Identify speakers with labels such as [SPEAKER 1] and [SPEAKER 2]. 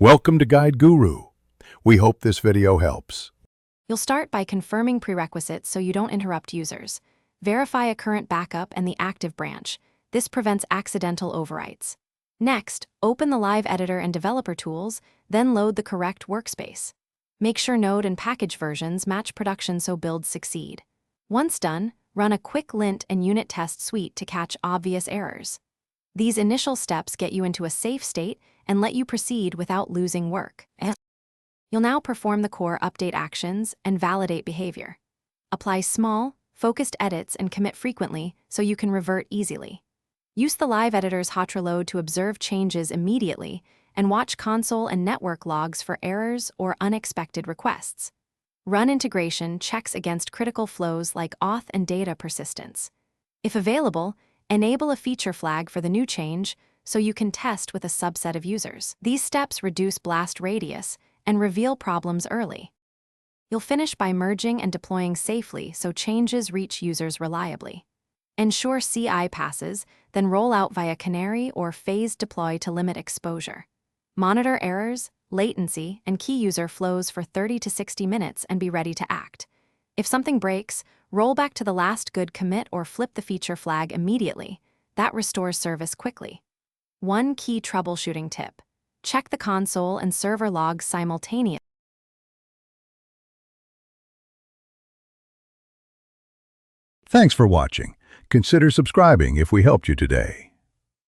[SPEAKER 1] Welcome to Guide Guru. We hope this video helps.
[SPEAKER 2] You'll start by confirming prerequisites so you don't interrupt users. Verify a current backup and the active branch. This prevents accidental overwrites. Next, open the live editor and developer tools, then load the correct workspace. Make sure node and package versions match production so builds succeed. Once done, run a quick lint and unit test suite to catch obvious errors. These initial steps get you into a safe state and let you proceed without losing work. You'll now perform the core update actions and validate behavior. Apply small, focused edits and commit frequently so you can revert easily. Use the live editor's hot reload to observe changes immediately and watch console and network logs for errors or unexpected requests. Run integration checks against critical flows like auth and data persistence. If available, enable a feature flag for the new change so you can test with a subset of users. These steps reduce blast radius and reveal problems early. You'll finish by merging and deploying safely so changes reach users reliably. Ensure CI passes, then roll out via canary or phased deploy to limit exposure. Monitor errors, latency, and key user flows for 30 to 60 minutes and be ready to act. If something breaks, roll back to the last good commit or flip the feature flag immediately. That restores service quickly. One key troubleshooting tip: check the console and server logs simultaneously.
[SPEAKER 1] Thanks for watching. Consider subscribing if we helped you today.